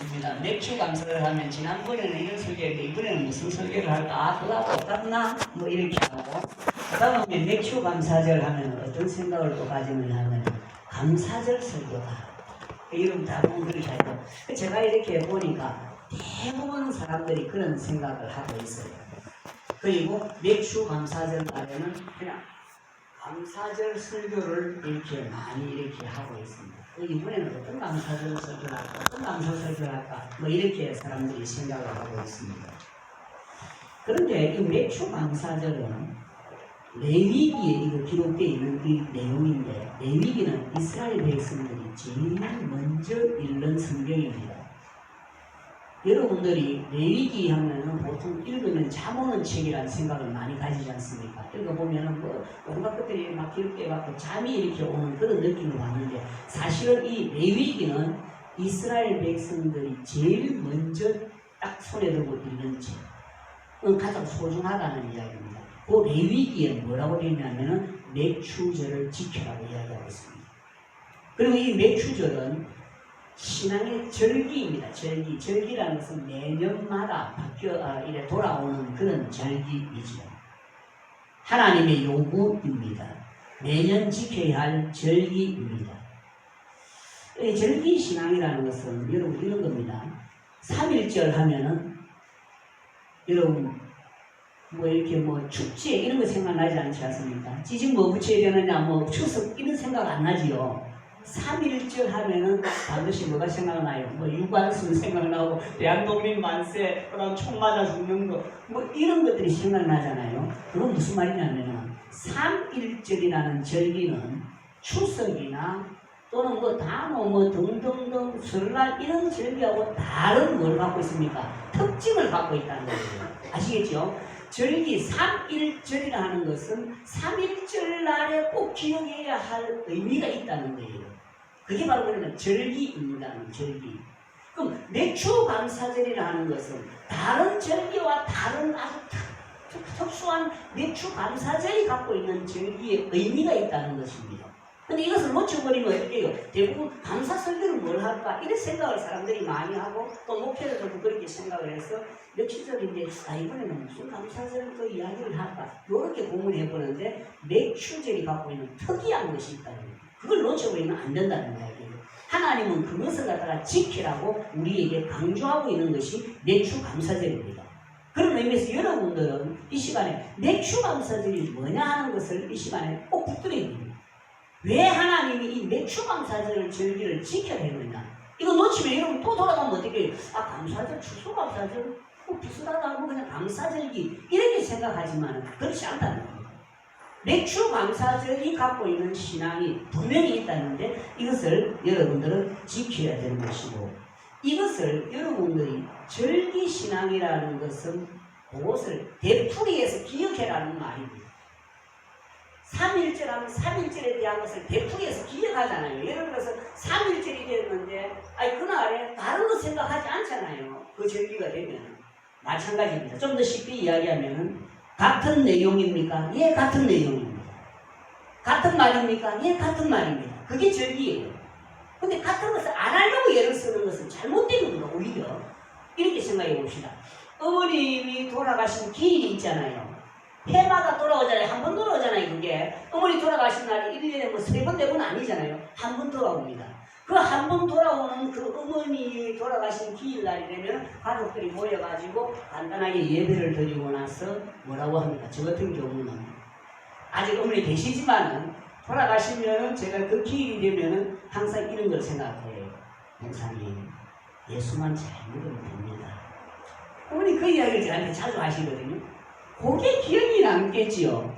있습니다. 맥주 감사를 하면 지난번에는 이런 설교했는데 이번에는 무슨 설교를 할까? 아, 그거 똑같나? 뭐 이렇게 하고 그 다음에 맥주 감사절 하면 어떤 생각을 또 가지느냐 하면 감사절 설교다. 이런 다른 그렇게 하고 제가 이렇게 보니까 대부분 사람들이 그런 생각을 하고 있어요. 그리고 맥주 감사절 날에는 그냥 감사절 설교를 이렇게 많이 이렇게 하고 있습니다. 이번에는 어떤 감사절 설교를 할까? 어떤 감사 설교를 할까? 뭐 이렇게 사람들이 생각을 하고 있습니다. 그런데 이 맥주 감사절은 레위기에 이거 기록되어 있는 이 내용인데 레위기는 이스라엘 백성들이 제일 먼저 읽는 성경입니다. 여러분들이 레위기 하면은 보통 읽으면 잠오는 책이라는 생각을 많이 가지지 않습니까? 읽어보면은 뭐 온갖 것들이 막 기록되어 갖고 잠이 이렇게 오는 그런 느낌을 받는데 사실은 이 레위기는 이스라엘 백성들이 제일 먼저 딱 손에 들고 읽는 책. 가장 소중하다는 이야기입니다. 그 레위기에 뭐라고 되어 있냐면은 맥추절을 지켜라고 이야기하고 있습니다. 그리고 이 맥추절은 신앙의 절기입니다. 절기라는 것은 매년마다 이래 돌아오는 그런 절기이죠. 하나님의 요구입니다. 매년 지켜야 할 절기입니다. 절기 신앙이라는 것은 여러분 이런 겁니다. 3.1절 하면은 여러분 뭐 이렇게 뭐 축제 이런 거 생각나지 않지 않습니까? 지금 뭐 붙여야 되느냐 뭐 추석 이런 생각 안 나지요. 3.1절 하면은 반드시 뭐가 생각나요? 뭐 유관순 생각나고 대한독립 만세, 그다음 총 맞아 죽는 거 뭐 이런 것들이 생각나잖아요. 그건 무슨 말이냐면은 3.1절이라는 절기는 추석이나 또는 뭐 단오 뭐 등등등 설날 이런 절기하고 다른 뭘 갖고 있습니까? 특징을 갖고 있다는 거예요. 아시겠죠? 절기 3.1절이라 하는 것은 3.1절 날에 꼭 기억해야 할 의미가 있다는 거예요. 그게 바로 그러면 절기입니다. 절기. 그럼 맥주 감사절이라 하는 것은 다른 절기와 다른 아주 특수한 맥주 감사절이 갖고 있는 절기의 의미가 있다는 것입니다. 근데 이것을 놓쳐버리면 어떻게 해요? 대부분 감사 설교를 뭘 할까? 이런 생각을 사람들이 많이 하고 또 목회자들도 그렇게 생각을 해서 맥주절인데 이번에는 무슨 감사절 또 이야기를 할까? 이렇게 고민해보는데 맥주절이 갖고 있는 특이한 것이 있다는 거예요. 그걸 놓쳐버리면 안 된다는 이야기예요. 하나님은 그것을 갖다가 지키라고 우리에게 강조하고 있는 것이 맥주 감사절입니다. 그런 의미에서 여러분들은 이 시간에 맥주 감사절이 뭐냐 하는 것을 이 시간에 꼭 붙들어야 됩니다. 왜 하나님이 이 맥주 감사절 절기를 지켜야 되느냐? 이거 놓치면 여러분 또 돌아가면 어떻게 해요? 감사절, 추수 감사절 비슷하다고 그냥 감사절기 이렇게 생각하지만 그렇지 않다는 겁니다. 맥주 감사절이 갖고 있는 신앙이 분명히 있다는데 이것을 여러분들은 지켜야 되는 것이고 이것을 여러분들이 절기신앙이라는 것은 그것을 되풀이해서 기억해라는 말입니다. 3.1절 하면 3.1절에 대한 것을 되풀이해서 기억하잖아요. 예를 들어서 3.1절이 됐는데 그날에 다른 거 생각하지 않잖아요. 그 절기가 되면 마찬가지입니다. 좀 더 쉽게 이야기하면 같은 내용입니까? 예, 같은 내용입니다. 같은 말입니까? 예, 같은 말입니다. 그게 절기예요. 근데 같은 것을 안 하려고 예를 쓰는 것은 잘못된 겁니다. 오히려 이렇게 생각해 봅시다. 어머님이 돌아가신 기일이 있잖아요. 해마다 돌아오잖아요. 한 번 돌아오잖아요. 그게 어머니 돌아가신 날이 1년에 뭐 3번 4번 아니잖아요. 한 번 돌아옵니다. 그 한 번 돌아오는 그 어머니 돌아가신 기일날이 되면 가족들이 모여가지고 간단하게 예배를 드리고 나서 뭐라고 합니까? 저 같은 경우는 아직 어머니 계시지만은 돌아가시면은 제가 그 기일이 되면은 항상 이런 걸 생각해요. 목사님, 예수만 잘 믿으면 됩니다. 어머니 그 이야기를 저한테 자주 하시거든요. 그게 기억이 남겠지요.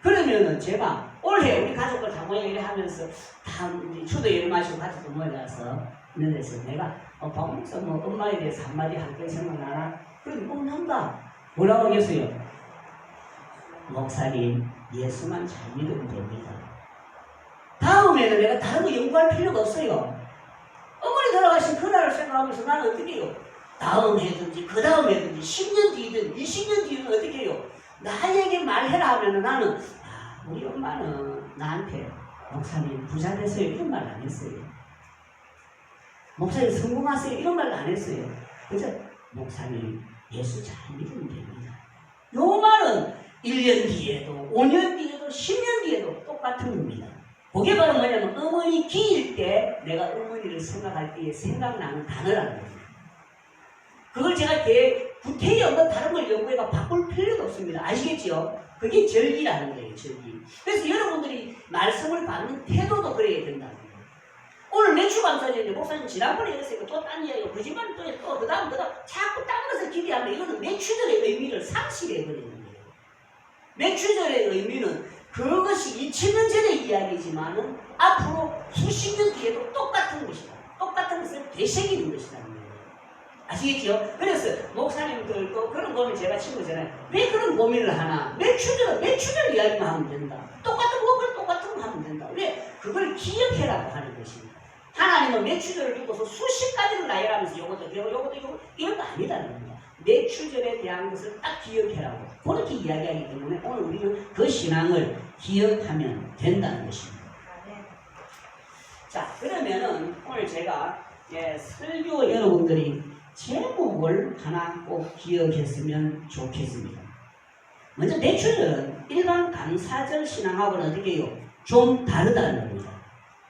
그러면은 제가 올해 우리 가족들 다 모여 이래 하면서 다 추도 열 마시고 가족들 모여서 이런 데서 내가 박목사 뭐 엄마에 대해서 한마디 할게 생각나나? 그럼 난다. 뭐라고 하겠어요? 목사님, 예수만 잘 믿으면 됩니다. 다음에는 내가 다른 거 연구할 필요가 없어요. 어머니 돌아가신 그날을 생각하면서 나는 어떻게 해요? 다음 해든지 그 다음 해든지 10년 뒤든 20년 뒤든 어떻게 해요? 나에게 말해라 하면은 나는 우리 엄마는 나한테 목사님 부자 되세요 이런 말 안 했어요. 목사님 성공하세요 이런 말도 안 했어요. 그죠? 목사님 예수 잘 믿으면 됩니다. 요 말은 1년 뒤에도 5년 뒤에도 10년 뒤에도 똑같은 겁니다. 그게 바로 뭐냐면 어머니 기일 때 내가 어머니를 생각할 때에 생각나는 단어라는 겁니다. 그걸 제가 구태여 뭐 다른 걸 연구해가 바꿀 필요도 없습니다. 아시겠죠? 그게 절기라는 거예요. 절기. 그래서 여러분들이 말씀을 받는 태도도 그래야 된다는 거예요. 오늘 매출감사절인데 목사님 지난번에 이랬으니까 또 딴 이야기고 거짓말 또 그다음 자꾸 딴 것을 기대하면 이거는 매출절의 의미를 상실해버리는 거예요. 매출절의 의미는 그것이 2000년 전의 이야기지만은 앞으로 수십 년 뒤에도 똑같은 것이다. 똑같은 것을 되새기는 것이라는 거예요. 아시겠죠? 그래서 목사님들도 그런 고민 제가 친구잖아요. 왜 그런 고민을 하나? 매출절 이야기만 하면 된다. 똑같은 거 똑같은 거 하면 된다. 왜? 그걸 기억해라고 하는 것입니다. 하나님은 매출절을 두고서 수십 가지를 나열하면서 요것도 이런 거 아니다는 겁니다. 매출절에 대한 것을 딱 기억해라고 그렇게 이야기하기 때문에 오늘 우리는 그 신앙을 기억하면 된다는 것입니다. 자, 그러면은 오늘 제가 설교 여러분들이 제목을 하나 꼭 기억했으면 좋겠습니다. 먼저 매출절은 일반 감사절 신앙하고는 어떻게 해요? 좀 다르다는 겁니다.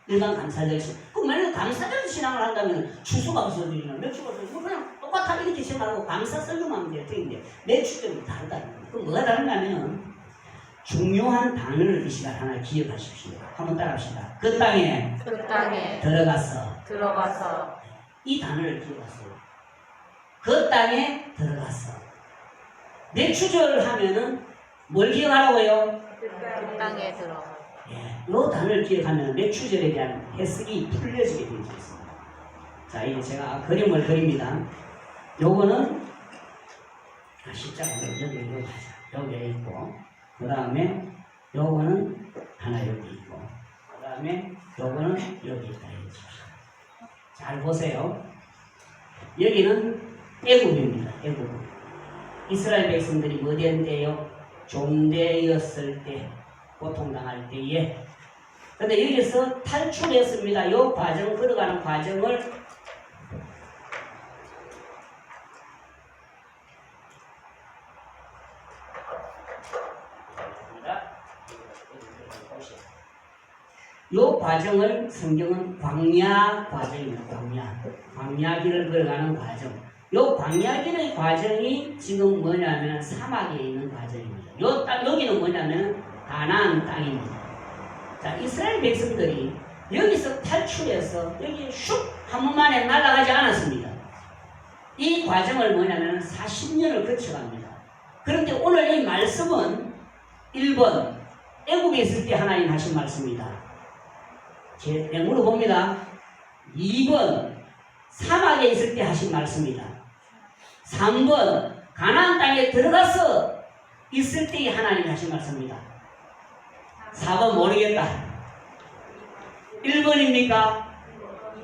일반 감사절 신앙. 그럼 만약에 감사절 신앙을 한다면 추수감사절이나 매출감사절 그냥 똑같아 이렇게 생각하고 감사 설교만 하면 될 텐데 매출절은 다르다는 겁니다. 그럼 뭐가 다른가면 중요한 단어를 이 시간 하나 기억하십시오. 한번 따라합시다. 그 땅에 들어가서 이 단어를 기억하세요. 그 땅에 들어가서 매출절을 하면은 뭘 기억하라고요? 그 땅에 들어가서. 이 단어를 기억하면 매출절에 대한 해석이 풀려지게 되어 있습니다. 자, 이제 제가 그림을 그립니다. 요거는 십자가는 여기 가자. 여기에 있고, 그 다음에 요거는 하나 여기 있고, 그 다음에 요거는 여기 있다. 잘 보세요. 여기는 애굽입니다. 애굽. 이스라엘 백성들이 뭐 된 때요? 종되었을 때, 고통당할 때에. 근데 여기서 탈출했습니다. 이 과정, 걸어가는 과정을 성경은 광야 과정입니다. 광야길을 걸어가는 과정. 요 광야길의 과정이 지금 뭐냐면 사막에 있는 과정입니다. 여기는 뭐냐면 가나안 땅입니다. 자, 이스라엘 백성들이 여기서 탈출해서 여기 슉 한 번만에 날아가지 않았습니다. 이 과정을 뭐냐면 40년을 거쳐갑니다. 그런데 오늘 이 말씀은 1번 애굽에 있을 때 하나님 하신 말씀입니다. 제가 물어봅니다. 2번 사막에 있을 때 하신 말씀입니다. 3번 가나안 땅에 들어가서 있을 때에 하나님 하신 말씀입니다. 4번 모르겠다. 1번입니까?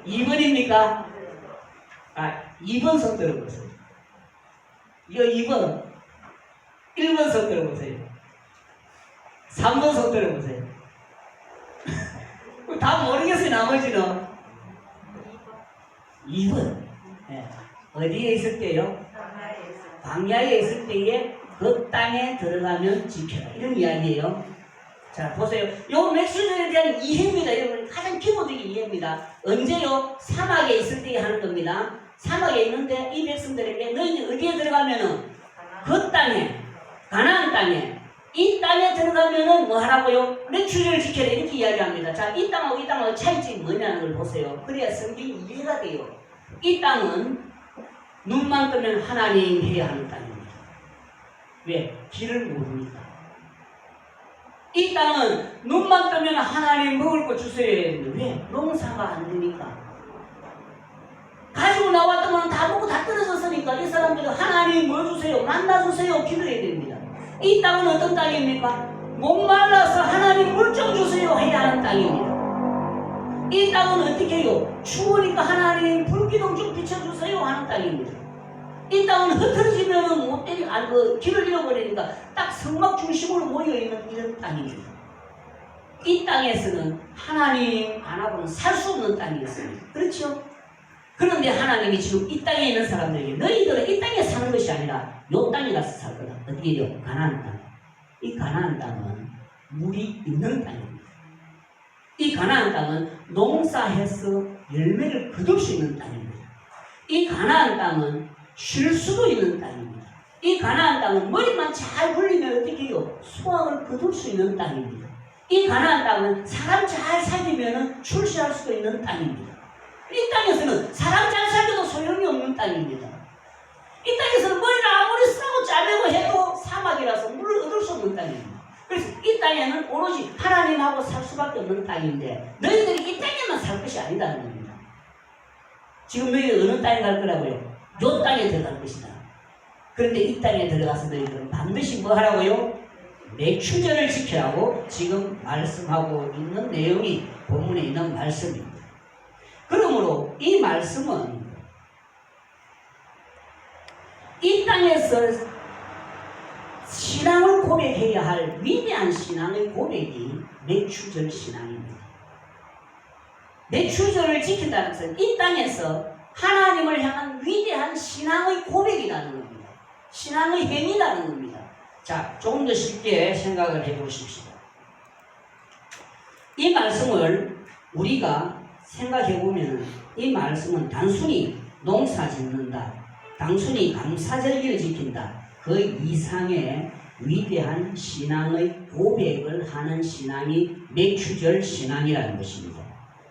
2번입니까? 2번 손 들어보세요. 이거 2번. 1번 손 들어보세요. 3번 손 들어보세요. 다 모르겠어요, 나머지는. 2번. 어디에 있을 때요? 광야에 있을 때에 그 땅에 들어가면 지켜라. 이런 이야기예요. 자, 보세요. 요 매출절에 대한 이해입니다. 여러분, 가장 기본적인 이해입니다. 언제요? 사막에 있을 때 하는 겁니다. 사막에 있는데 이 백성들에게 너희는 어디에 들어가면은 그 땅에, 가나안 땅에, 이 땅에 들어가면은 뭐 하라고요? 매출절을 지켜라. 이렇게 이야기합니다. 자, 이 땅하고 이 땅하고 차이점이 뭐냐는 걸 보세요. 그래야 성경이 이해가 돼요. 이 땅은 눈만 뜨면 하나님 해야 하는 땅입니다. 왜? 길을 모르니까. 이 땅은 눈만 뜨면 하나님 먹을 거 주세요 했는데 왜? 농사가 안 되니까. 가지고 나왔더만 다 먹고 다 떨어졌으니까 이 사람들은 하나님 뭐 주세요? 만나 주세요. 기도해야 됩니다. 이 땅은 어떤 땅입니까? 목말라서 하나님 물 좀 주세요 해야 하는 땅입니다. 이 땅은 어떻게 해요? 추우니까 하나님 불기둥 좀 비춰주세요 하는 땅입니다. 이 땅은 흩어지면은 못 때리, 길을 잃어버리니까 딱 성막 중심으로 모여있는 이런 땅입니다. 이 땅에서는 하나님 안 하고는 살 수 없는 땅이었습니다. 그렇죠? 그런데 하나님이 지금 이 땅에 있는 사람들에게 너희들은 이 땅에 사는 것이 아니라 요 땅에 가서 살 거다. 어디에요? 가나안 땅. 이 가나안 땅은 물이 있는 땅입니다. 이 가나안 땅은 농사해서 열매를 거둘 수 있는 땅입니다. 이 가나안 땅은 쉴 수도 있는 땅입니다. 이 가나안 땅은 머리만 잘 굴리면 어떻게 해요? 수확을 거둘 수 있는 땅입니다. 이 가나안 땅은 사람 잘 살리면 출세할 수도 있는 땅입니다. 이 땅에서는 사람 잘 살려도 소용이 없는 땅입니다. 이 땅에서는 머리를 아무리 쓰고 짜매고 해도 사막이라서 물을 얻을 수 없는 땅입니다. 그래서 이 땅에는 오로지 하나님하고 살 수밖에 없는 땅인데 너희들이 이 땅에만 살 것이 아니다는 겁니다. 지금 너희들 어느 땅에 갈 거라고요? 요 땅에 들어갈 것이다. 그런데 이 땅에 들어가서 너희들은 반드시 뭐 하라고요? 매추절을 지켜야 하고 지금 말씀하고 있는 내용이 본문에 있는 말씀입니다. 그러므로 이 말씀은 이 땅에서 신앙을 고백해야 할 위대한 신앙의 고백이 매추절 신앙입니다. 매추절을 지킨다는 것은 이 땅에서 하나님을 향한 위대한 신앙의 고백이라는 겁니다. 신앙의 행위라는 겁니다. 자, 조금 더 쉽게 생각을 해보십시오. 이 말씀을 우리가 생각해보면 이 말씀은 단순히 농사 짓는다, 단순히 감사절기를 지킨다, 그 이상의 위대한 신앙의 고백을 하는 신앙이 매추절 신앙이라는 것입니다.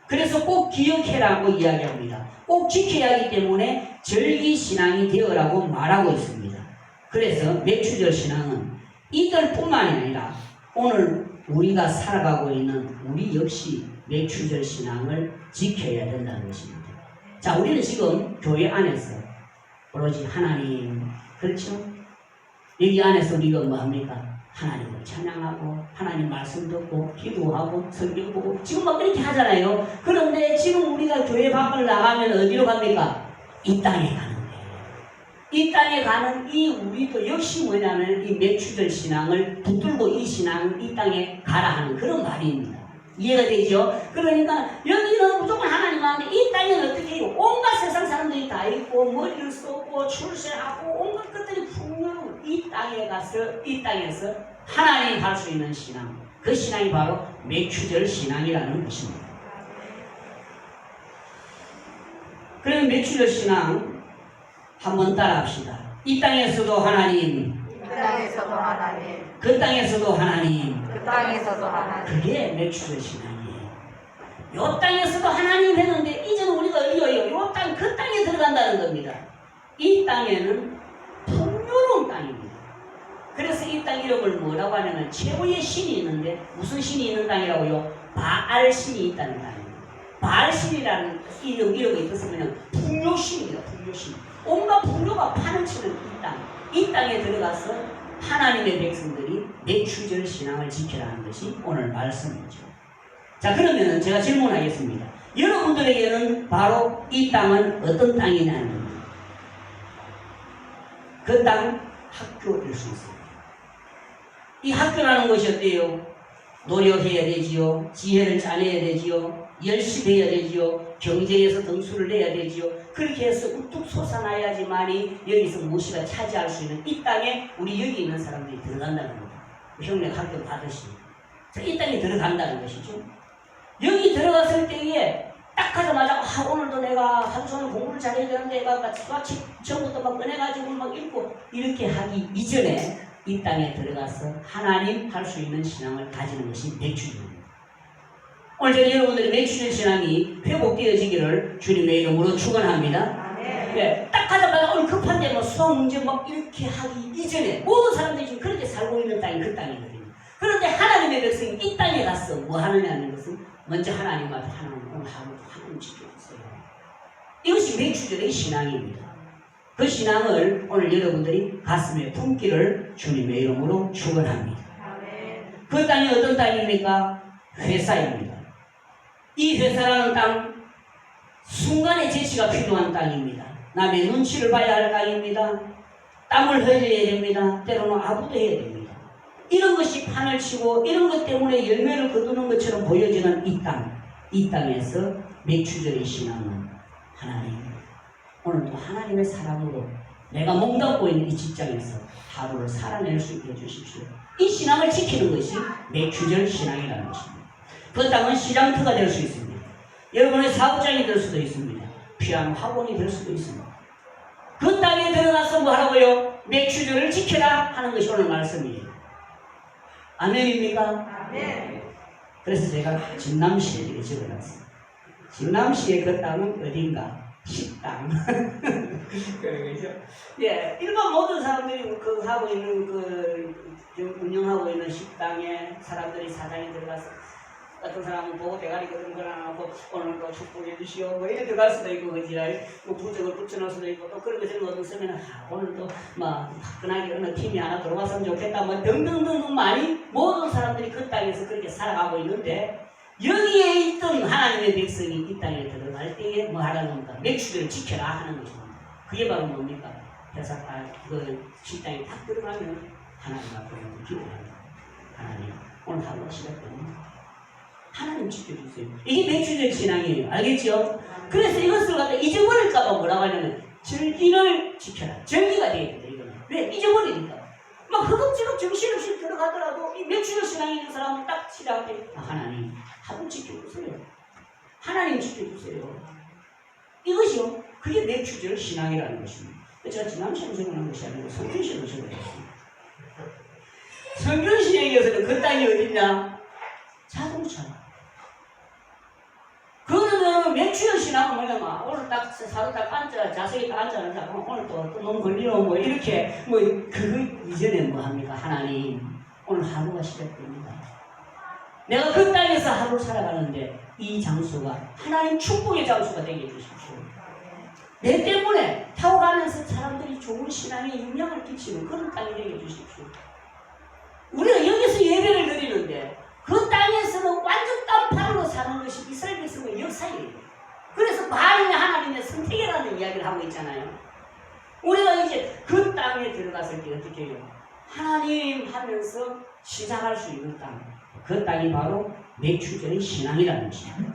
그래서 꼭 기억해라고 이야기합니다. 꼭 지켜야 하기 때문에 절기신앙이 되어라고 말하고 있습니다. 그래서 매추절 신앙은 이들뿐만이 아니라 오늘 우리가 살아가고 있는 우리 역시 매추절 신앙을 지켜야 된다는 것입니다. 자, 우리는 지금 교회 안에서 오로지 하나님, 그렇죠? 여기 안에서 우리가 뭐합니까? 하나님을 찬양하고 하나님 말씀 듣고 기도하고 성경 보고 지금 막 이렇게 하잖아요. 그런데 지금 우리가 교회 밖을 나가면 어디로 갑니까? 이 땅에 가는 거예요. 이 땅에 가는 이 우리도 역시 뭐냐면 이 매추절 신앙을 붙들고 이 신앙을 이 땅에 가라 하는 그런 말입니다. 이해가 되죠? 그러니까 여기는 무조건 하나님 하는데 이 땅에는 어떻게 해요? 온갖 세상 사람들이 다 있고 머리를 쏟고 출세하고 온갖 것들이 풍요로운 이 땅에 가서 이 땅에서 하나님 할 수 있는 신앙, 그 신앙이 바로 매추절 신앙이라는 것입니다. 그럼 매추절 신앙 한번 따라합시다. 이 땅에서도 하나님, 그 땅에서도 하나님, 그 땅에서도 하나님, 그 땅에서도 하나님. 그게 매추절 신앙이에요. 요 땅에서도 하나님 했는데 이제는 우리가 어디요? 요 땅, 그 땅에 들어간다는 겁니다. 이 땅에는 풍요로운 땅입니다. 그래서 이 땅 이름을 뭐라고 하냐면 최고의 신이 있는데 무슨 신이 있는 땅이라고요? 바알 신이 있다는 땅입니다. 바알 신이라는 이름이 있었으면 풍요신입니다. 풍요신. 온갖 풍요가 판을 치는 이 땅. 이 땅에 들어가서 하나님의 백성들이 매추절 신앙을 지켜라는 것이 오늘 말씀이죠. 자, 그러면 제가 질문하겠습니다. 여러분들에게는 바로 이 땅은 어떤 땅이냐는 겁니다. 그 땅 학교일 수 있습니다. 이 학교라는 것이 어때요? 노력해야 되지요. 지혜를 짜내야 되지요. 열심히 해야 되지요. 경쟁에서 등수를 내야 되지요. 그렇게 해서 우뚝 솟아나야지만이 여기서 무엇이가 차지할 수 있는 이 땅에 우리 여기 있는 사람들이 들어간다는 겁니다. 형님 학교 받으시니 이 땅에 들어간다는 것이죠. 여기 들어갔을 때에 딱 하자마자 오늘도 내가 하루 종일 공부를 잘해야 되는데 내가 수학책 전부터 막 꺼내가지고 막 읽고 이렇게 하기 이전에 이 땅에 들어가서 하나님 할 수 있는 신앙을 가지는 것이 매추절입니다. 오늘 저는 여러분들의 매추절 신앙이 회복되어지기를 주님의 이름으로 축원합니다. 네, 딱 하자마자 오늘 급한데 뭐 수학 문제 막 이렇게 하기 이전에 모든 사람들이 지금 그렇게 살고 있는 땅이 그 땅이거든요. 그런데 하나님의 백성이 이 땅에 가서 뭐 하느냐는 것은 먼저 하나님 앞에 하나님 오늘 하나님 지켜주세요. 이것이 매추절의 신앙입니다. 그 신앙을 오늘 여러분들이 가슴에 품기를 주님의 이름으로 축원합니다. 그 땅이 어떤 땅입니까? 회사입니다. 이 회사라는 땅, 순간의 재치가 필요한 땅입니다. 남의 눈치를 봐야 할 땅입니다. 땀을 흘려야 됩니다. 때로는 아부도 해야 됩니다. 이런 것이 판을 치고 이런 것 때문에 열매를 거두는 것처럼 보여지는 이 땅, 이 땅에서 매추절의 신앙은 하나님 오늘도 하나님의 사랑으로 내가 몸담고 있는 이 직장에서 하루를 살아낼 수 있게 해주십시오. 이 신앙을 지키는 것이 매큐절 신앙이라는 것입니다. 그 땅은 시장터가 될 수 있습니다. 여러분의 사업장이 될 수도 있습니다. 피아노 학원이 될 수도 있습니다. 그 땅에 들어가서 뭐 하라고요? 매큐절을 지켜라 하는 것이 오늘 말씀이에요. 아멘입니까? 아멘. 그래서 제가 진남시에 이렇게 적어놨어요. 진남시의 그 땅은 어딘가? 식당. 그러죠? 예, 일반 모든 사람들이 그 하고 있는 운영하고 있는 식당에 사람들이 사장이 들어가서 어떤 사람은 보고 대가리 그런 걸 안 하고 오늘 또 축복해 주시오 뭐 이렇게 들어갈 수도 있고 그지라 뭐 부적을 붙여놓을 수도 있고 또 그런 것을 얻은 쓰면 오늘 또 막 화끈하게 어느 팀이 하나 들어왔으면 좋겠다 뭐 등등등 많이 모든 사람들이 그 땅에서 그렇게 살아가고 있는데 여기에 있던 하나님의 백성이 이 땅에 들어갈 때에 뭐 하라는 겁니까? 매추절을 지켜라 하는 것입니다. 그게 바로 뭡니까? 회사 그 식당에 딱 들어가면 하나님 앞에 기도합니다. 하나님 오늘 하루가 시작됩니다. 하나님 지켜주세요. 이게 매추절 신앙이에요. 알겠죠? 그래서 이것을 갖다 잊어버릴까봐 뭐라고 하냐면 절기를 지켜라. 절기가 되어야 된다. 이거는. 왜? 잊어버리니까. 막 허겁지겁 정신없이 들어가더라도 이 매추절 신앙이 있는 사람은 딱 시작할 하나님 하루 지켜주세요. 하나님 지켜주세요. 이것이요. 그게 매추절 신앙이라는 것입니다. 제가 지난 시간에 적어놓은 것이 아니고 성경시로 적어놨습니다. 성경시에 의해서는 그 땅이 어딨냐? 자동차. 그러면 매추절 신앙은 뭐냐면 오늘 딱 사도 딱 앉아 자세히 딱 앉아서 오늘 또 너무 걸리노 뭐 이렇게 뭐 그 이전에 뭐 합니까? 하나님 오늘 하루가 시작됩니다. 내가 그 땅에서 하루 살아가는데 이 장소가 하나님 축복의 장소가 되게 해주십시오. 내 때문에 타고 가면서 사람들이 좋은 신앙에 영향을 끼치는 그런 땅이 되게 해주십시오. 우리가 여기서 예배를 드리는데 그 땅에서는 완전 딴판으로 사는 것이 이스라엘 백성의 역사예요. 그래서 바알의 하나님의 선택이라는 이야기를 하고 있잖아요. 우리가 이제 그 땅에 들어갔을 때 어떻게 해요? 하나님 하면서 시작할 수 있는 땅. 그 땅이 바로 매추절의 신앙이라는 것입니다.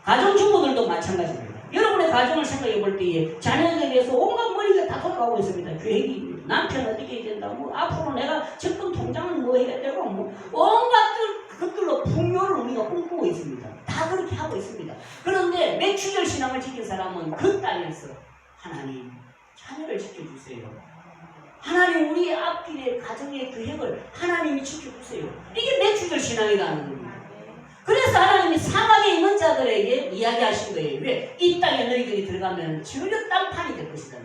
가정주부들도 마찬가지입니다. 여러분의 가정을 생각해 볼 때에 자녀에 대해서 온갖 머리가 다 돌아가고 있습니다. 계획이 남편 어떻게 해야 된다, 뭐 앞으로 내가 적금 통장은 뭐 해야 되고, 뭐 온갖 그것들로 풍요를 우리가 꿈꾸고 있습니다. 다 그렇게 하고 있습니다. 그런데 매추절 신앙을 지킨 사람은 그 땅에서 하나님 자녀를 지켜주세요. 하나님 우리의 앞길의 가정의 계획을 하나님이 지켜주세요. 이게 매추절 신앙이라는 겁니다. 그래서 하나님이 사막에 있는 자들에게 이야기하신 거예요. 왜? 이 땅에 너희들이 들어가면 전혀 딴판이 될 것이다.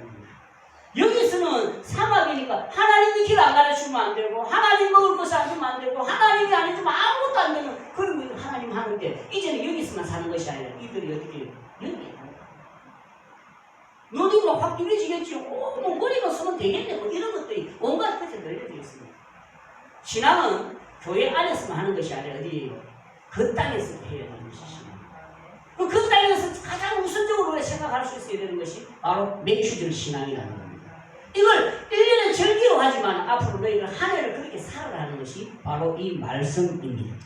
여기서는 사막이니까 하나님이 길 안 가르치면 안 되고 하나님 먹을 것을 안 주면 안 되고 하나님이 안 해주면 아무것도 안 되는 그런 거 하나님 하는데 이제는 여기서만 사는 것이 아니라 이들이 어떻게 해요? 여기 눈이 확 뚫려지겠지. 뭐 머리가 쓰면 되겠네. 뭐 이런 것들이 온갖 것에 널려져 있습니다. 신앙은 교회 안에서만 하는 것이 아니라 어디에요? 그 땅에서 해야 되는 것이죠. 그 땅에서 가장 우선적으로 생각할 수 있어야 되는 것이 바로 매추절 신앙이라는 겁니다. 이걸 1년의 절기로 하지만 앞으로 너희들 한 해를 그렇게 살아가는 것이 바로 이 말씀입니다.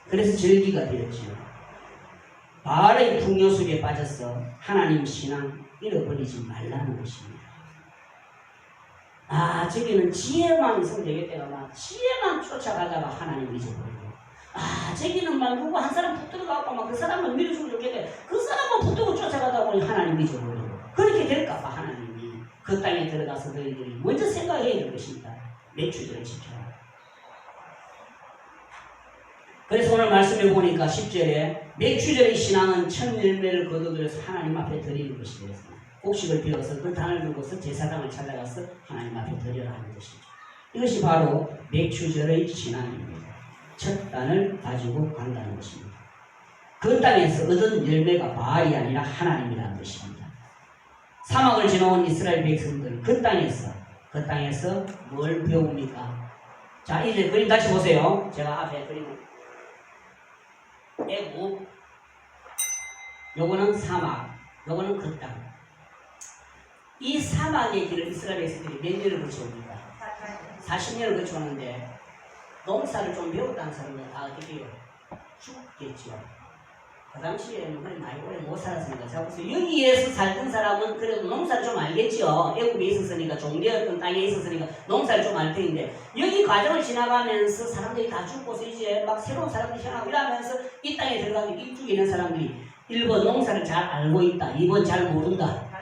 그래서 절기가 되었지요. 바알의 풍요 속에 빠져서 하나님 신앙 잃어버리지 말라는 것입니다. 아, 저기는 지혜만 성되겠다가 막 지혜만 쫓아가다가 하나님 잊어버리고, 아, 저기는 막 누구 한 사람 붙들어가고 막 그 사람만 밀어주면 좋겠다. 그 사람만 붙들고 쫓아가다 보니 하나님 잊어버리고, 그렇게 될까봐 하나님이 그 땅에 들어가서 너희들이 먼저 생각해야 될 것입니다. 매추절을 지켜라. 그래서 오늘 말씀해 보니까 10절에 매추절의 신앙은 첫 열매를 거두들여서 하나님 앞에 드리는 것이 되었습니다. 곡식을 비워서 그 단을 두고서 제사장을 찾아가서 하나님 앞에 드려라 하는 것이죠. 이것이 바로 매추절의 신앙입니다. 첫 단을 가지고 간다는 것입니다. 그 땅에서 얻은 열매가 바알이 아니라 하나님이라는 것입니다. 사막을 지나온 이스라엘 백성들 그 땅에서 뭘 배웁니까? 자, 이제 그림 다시 보세요. 제가 앞에 그림을 애국, 요거는 사막, 요거는 그 땅. 이 사막의 길을 이스라엘 백성들이 몇 년을 거쳐옵니까? 40년을 거쳐오는데 농사를 좀 배웠다는 사람은 다 어떻게 해요? 죽겠죠. 그 당시에는 그래 많이 오래 못 살았으니까. 자, 그래서 여기에서 살던 사람은 그래도 농사를 좀 알겠죠. 애국에 있었으니까, 종되었던 땅에 있었으니까 농사를 좀 알 텐데, 여기 과정을 지나가면서 사람들이 다 죽고서 이제 막 새로운 사람들이 생각하고 이러면서 이 땅에 들어가서 이쪽에 있는 사람들이 1번 농사를 잘 알고 있다, 2번 잘 모른다.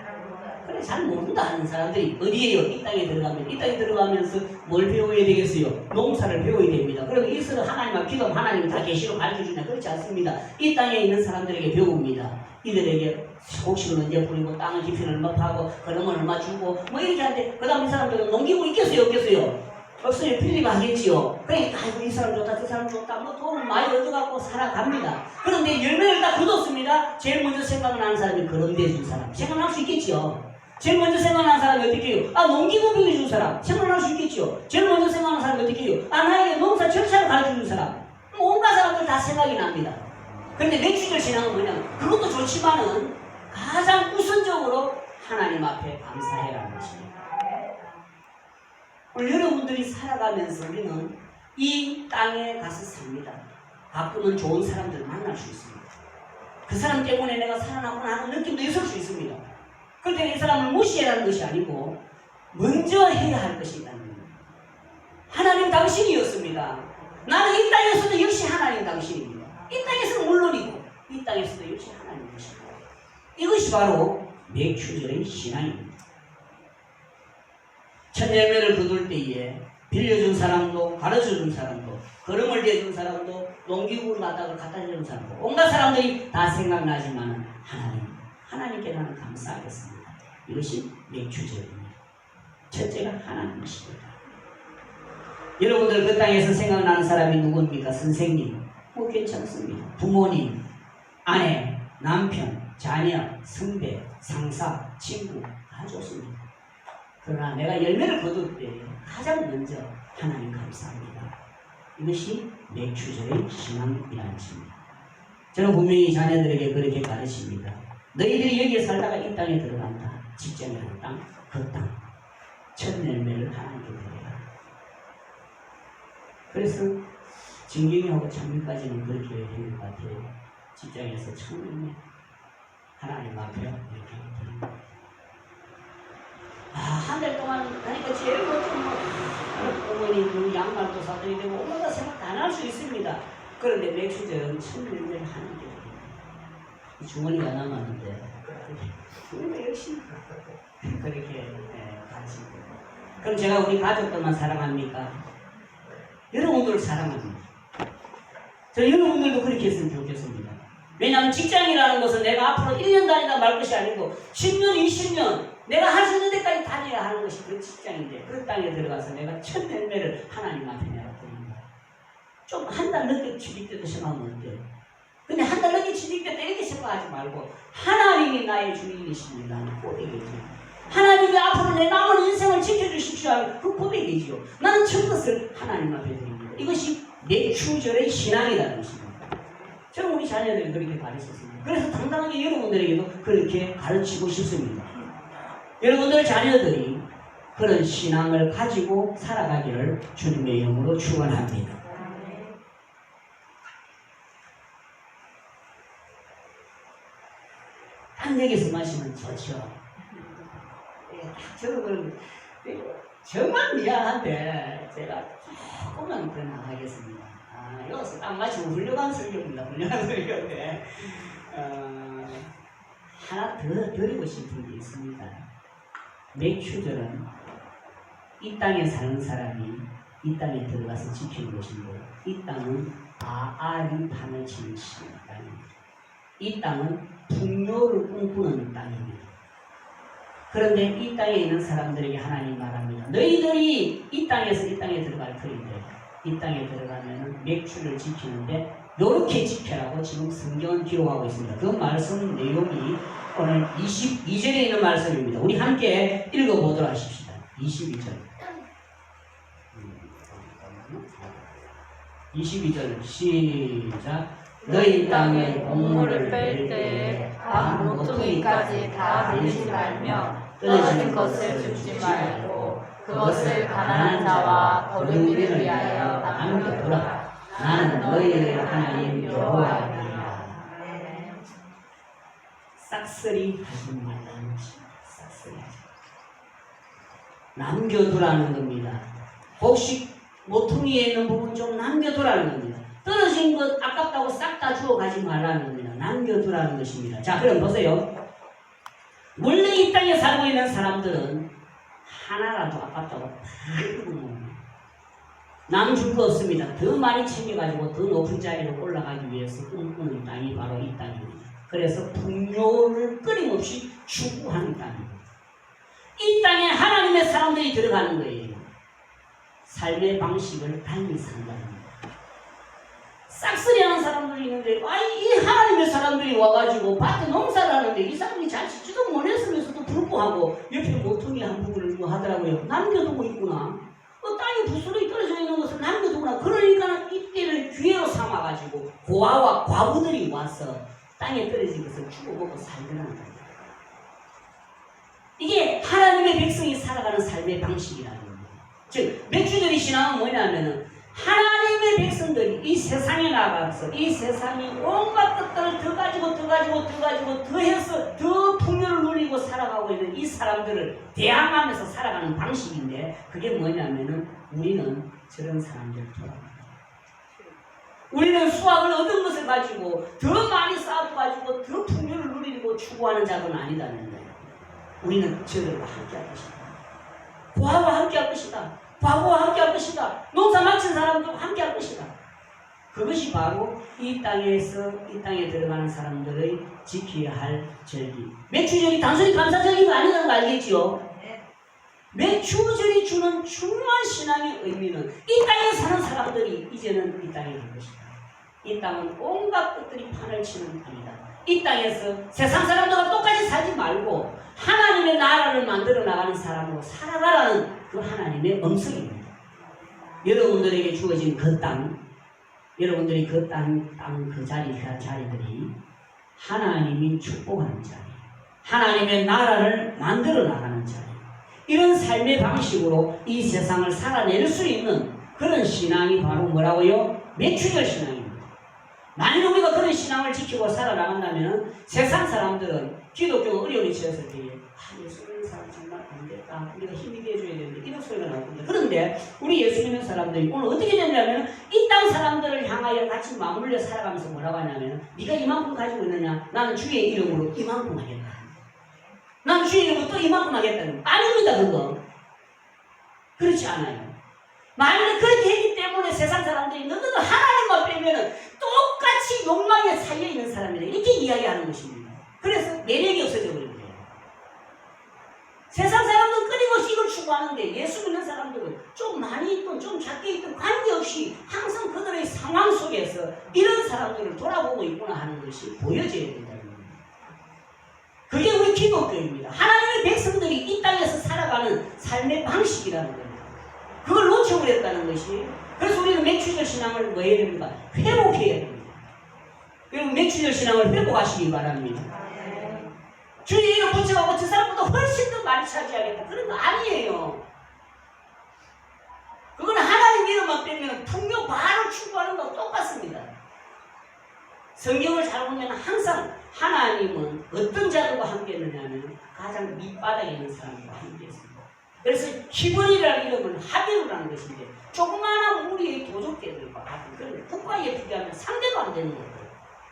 그래, 잘 모른다 하는 사람들이 어디에요? 이 땅에 들어가면. 이 땅에 들어가면서 뭘 배워야 되겠어요? 농사를 배워야 됩니다. 그러면 이것은 하나님과 기도하면 하나님은 다 계시로 가르쳐주냐? 그렇지 않습니다. 이 땅에 있는 사람들에게 배웁니다. 이들에게 곡식을 언제 뿌리고 땅을 깊이는 얼마 파고 그러면 얼마 주고 뭐 이렇게 하는데, 그 다음 이 사람들은 농기구 있겠어요? 없겠어요? 없어요. 빌리가 하겠지요. 그러니까 아이고 이 사람 좋다 저 사람 좋다 뭐 돈 많이 얻어갖고 살아갑니다. 그런데 열매를 딱 거뒀습니다. 제일 먼저 생각나는 사람이 그런 데 준 사람. 생각날 수 있겠지요. 제일 먼저 생각나는 사람이 어떻게 해요? 아, 농기구 빌려준 사람. 생각날 수 있겠지요. 제일 먼저 생각나는 사람이 어떻게 해요? 아, 나에게 농사 절차를 가르쳐준 사람. 온갖 사람들 다 생각이 납니다. 그런데 맥주절 신앙은 뭐냐면, 그것도 좋지만은 가장 우선적으로 하나님 앞에 감사해라는 것입니다. 오늘 여러분들이 살아가면서 우리는 이 땅에 가서 삽니다. 가끔은 좋은 사람들을 만날 수 있습니다. 그 사람 때문에 내가 살아남구나 하는 느낌도 있을 수 있습니다. 그런데 이 사람을 무시해라는 것이 아니고 먼저 해야 할 것이 있다는 겁니다. 하나님 당신이었습니다. 나는 이 땅에서도 역시 하나님 당신입니다. 이 땅에서는 물론이고 이 땅에서도 역시 하나님 것입니다. 이것이 바로 맥추절의 신앙입니다. 첫 열매를 거둘 때에 빌려준 사람도, 가르쳐준 사람도, 걸음을 대준 사람도, 농기구로 마닥을 갖다 주는 사람도, 온갖 사람들이 다 생각나지만 하나님께 나는 감사하겠습니다. 이것이 맥추절입니다. 첫째가 하나님이십니다. 여러분들 그 땅에서 생각나는 사람이 누굽니까? 선생님, 뭐 괜찮습니다. 부모님, 아내, 남편, 자녀, 선배, 상사, 친구 다 좋습니다. 그러나 내가 열매를 거둘 때 가장 먼저 하나님 감사합니다. 이것이 맥추절의 신앙이라는 것입니다. 저는 분명히 자녀들에게 그렇게 가르칩니다. 너희들이 여기에 살다가 이 땅에 들어간다. 직장이라는 땅, 그 땅. 첫 열매를 하나님께 드려라. 그래서 진경이하고 장미까지는 그렇게 되는 것 같아요. 직장에서 첫 열매 하나님 앞에 이렇게 드립니다. 한 달 동안 하니까 제일 먼저 어머니 양말도 사드리고 되고 온갖 생각 다 날 수 있습니다. 그런데 맥주절은 첫 열매를 하는 게 주머니가 남았는데 주머니가 열심히 그렇게 가르치고. 그럼 제가 우리 가족들만 사랑합니까? 여러분들을 사랑합니다. 저 여러분들도 그렇게 했으면 좋겠습니다. 왜냐하면 직장이라는 것은 내가 앞으로 1년 다니다 말 것이 아니고 10년, 20년 내가 할 수 있는 데까지 다녀야 하는 것이 그 직장인데, 그 땅에 들어가서 내가 첫 열매를 하나님 앞에 내가 드립니다. 좀 한 달 늦게 취직돼도 생각하면 어때요? 근데 한 달 늦게 취직됐다 이렇게 생각하지 말고 하나님이 나의 주인이십니다 하는 고백이죠. 하나님이 앞으로 내 남은 인생을 지켜주십시오 하는 그 고백이죠. 나는 첫 것을 하나님 앞에 드립니다. 이것이 맥추절의 신앙이라는 것입니다. 저는 우리 자녀들이 그렇게 가르쳤습니다. 그래서 당당하게 여러분들에게도 그렇게 가르치고 싶습니다. 여러분들 자녀들이 그런 신앙을 가지고 살아가기를 주님의 이름으로 축원합니다. 딱 여기서 마시면 좋죠. 저는 정말 미안한데 제가 조금만 더 나가겠습니다. 여기서 딱 마시면 훌륭한 설교입니다. 훌륭한 설교인데 하나 더 드리고 싶은 게 있습니다. 맥추절은 이 땅에 사는 사람이 이 땅에 들어가서 지키는 것인데, 이 땅은 아알이 판을 치는 땅입니다. 이 땅은 풍요를 꿈꾸는 땅입니다. 그런데 이 땅에 있는 사람들에게 하나님 말합니다. 너희들이 이 땅에서 이 땅에 들어갈 터인데, 이 땅에 들어가면 맥추를 지키는데 이렇게 지켜라고 지금 성경은 기록하고 있습니다. 그 말씀 내용이 오늘 22절에 있는 말씀입니다. 우리 함께 읽어보도록 하십시다. 22절. 22절 시작. 너희 땅에 곡물을 뺄 때에 밥 모퉁이까지 다 베지 말며 떨어진 것을 줍지 말고 그것을 가난한 자와 거르비를 위하여 남겨두라. 나는 너희의 하나님 여호와이니라. 싹쓸이 하지 말라는 것입니다. 싹쓸이 하지 말라. 남겨두라는 겁니다. 곡식 모퉁이에 있는 부분 좀 남겨두라는 겁니다. 떨어진 것 아깝다고 싹 다 주워가지 말라는 겁니다. 남겨두라는 것입니다. 자, 그럼 보세요. 원래 이 땅에 살고 있는 사람들은 하나라도 아깝다고 다 줍니다. 남 줄 거 없습니다. 더 많이 챙겨가지고 더 높은 자리로 올라가기 위해서 꿈꾸는 땅이 바로 이 땅입니다. 그래서 풍요를 끊임없이 추구하는 땅입니다. 이 땅에 하나님의 사람들이 들어가는 거예요. 삶의 방식을 달리 산다는 겁니다. 싹쓸이하는 사람들이 있는데 이 하나님의 사람들이 와가지고 밭에 농사를 하는데 이 사람이 잘 짓지도 못했으면서도 불구하고 옆에 모퉁이 한 부분을 뭐 하더라고요. 남겨두고 있구나. 땅이 부스러기 떨어져 있는 것을 남겨두구나. 그러니까 이때를 기회로 삼아가지고 고아와 과부들이 와서 땅에 떨어진 것을 주고 먹고 살더라는 겁니다. 이게 하나님의 백성이 살아가는 삶의 방식이라는 겁니다. 즉 맥주절이 신앙은 뭐냐면은 하나님의 백성들이 이 세상에 나가서 이 세상이 온갖 것들을 더 가지고 더 해서 더 풍요를 누리고 살아가고 있는 이 사람들을 대항하면서 살아가는 방식인데 그게 뭐냐면은 우리는 저런 사람들 돌아갑니다. 우리는 수확을 얻은 것을 가지고 더 많이 쌓아가지고 더 풍요를 누리고 추구하는 자들은 아니다는 거예요. 우리는 저들과 함께 할 것이다. 고아와 함께 할 것이다. 과부와 함께 할 것이다. 농사 마친 사람들과 함께 할 것이다. 그것이 바로 이 땅에 들어가는 사람들의 지켜야 할 절기. 맥주절이 단순히 감사절기가 아니라는 거 알겠지요? 맥주절이 주는 중요한 신앙의 의미는 이 땅에 사는 사람들이 이제는 이 땅에 갈 것이다. 이 땅은 온갖 것들이 판을 치는 땅이다. 이 땅에서 세상 사람들과 똑같이 살지 말고 하나님의 나라를 만들어 나가는 사람으로 살아가라는 그 하나님의 음성입니다. 여러분들에게 주어진 그 땅, 여러분들이 그 자리들이 하나님이 축복하는 자리, 하나님의 나라를 만들어 나가는 자리, 이런 삶의 방식으로 이 세상을 살아낼 수 있는 그런 신앙이 바로 뭐라고요? 맥주절 신앙입니다. 만일 우리가 그런 신앙을 지키고 살아나간다면 세상 사람들은 기독교가 어려움이 처했을 때에 예수 믿는 사람 정말 안 됐다. 우리가 힘이 돼줘야 되는데 이런 소리가 나오거든요. 그런데 우리 예수 믿는 사람들이 오늘 어떻게 됐냐면 이 땅 사람들을 향하여 같이 맞물려 살아가면서 뭐라고 하냐면 네가 이만큼 가지고 있느냐? 나는 주의 이름으로 이만큼 하겠다. 나는 주의 이름으로 또 이만큼 하겠다는 아닙니다. 그거. 그렇지 않아요. 만일 그렇게 했기 때문에 세상 사람들이 너는 하나님만 빼면은 똑같이 욕망에 살려있는 사람이다. 이렇게 이야기하는 것입니다. 그래서 매력이 없어져 버린 거예요. 세상 사람들은 끊임없이 이걸 추구하는데 예수 믿는 사람들은 좀 많이 있든 좀 작게 있든 관계없이 항상 그들의 상황 속에서 이런 사람들을 돌아보고 있구나 하는 것이 보여져야 된다는 겁니다. 그게 우리 기독교입니다. 하나님의 백성들이 이 땅에서 살아가는 삶의 방식이라는 겁니다. 그걸 놓쳐버렸다는 것이. 그래서 우리는 맥주절 신앙을 뭐 해야 됩니까? 회복해야 됩니다. 여러분 맥주절 신앙을 회복하시기 바랍니다. 주의 이름 붙여갖고 저 사람보다 훨씬 더 많이 차지하겠다. 그런 거 아니에요. 그건 하나님 이름만 빼면 풍요 바로 추구하는 거하고 똑같습니다. 성경을 잘 보면 항상 하나님은 어떤 자들과 함께 했느냐면 가장 밑바닥에 있는 사람과 함께 했습니다. 그래서 히브리라는 이름은 하비루라는 것인데 조그마한 우리의 도적개들과 같은 그런 국가에 비교하면 상대도 안 되는 거예요.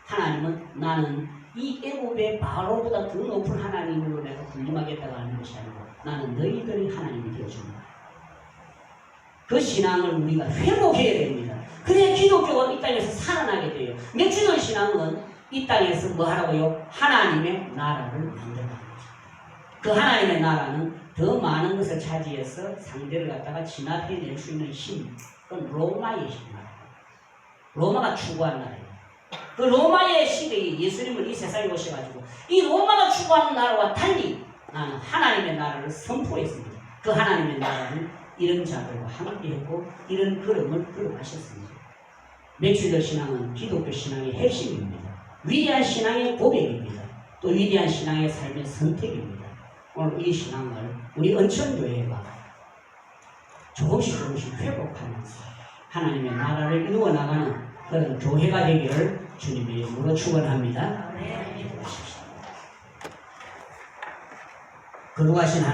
하나님은 나는 이 애굽의 바로보다 더 높은 하나님으로 내가 군림하겠다고 하는 것이 아니고 나는 너희들이 하나님이 되어준다. 그 신앙을 우리가 회복해야 됩니다. 그래야 기독교가 이 땅에서 살아나게 돼요. 맥주절 신앙은 이 땅에서 뭐 하라고요? 하나님의 나라를 만들어가는 거죠. 그 하나님의 나라는 더 많은 것을 차지해서 상대를 갖다가 진압해낼 수 있는 힘, 그건 로마의 힘이에요. 로마가 추구한 나라예요. 그 로마의 시대에 예수님을 이 세상에 오셔가지고 이 로마가 추구하는 나라와 달리 나는 하나님의 나라를 선포했습니다. 그 하나님의 나라는 이런 자들과 함께했고 이런 걸음을 걸어가셨습니다. 맥주절 신앙은 기독교 신앙의 핵심입니다. 위대한 신앙의 고백입니다. 또 위대한 신앙의 삶의 선택입니다. 오늘 이 신앙을 우리 은천교회가 조금씩 회복하면서 하나님의 나라를 이루어 나가는 그런 교회가 되기를 주님의 이름으로 축원합니다. 거룩하신 하나님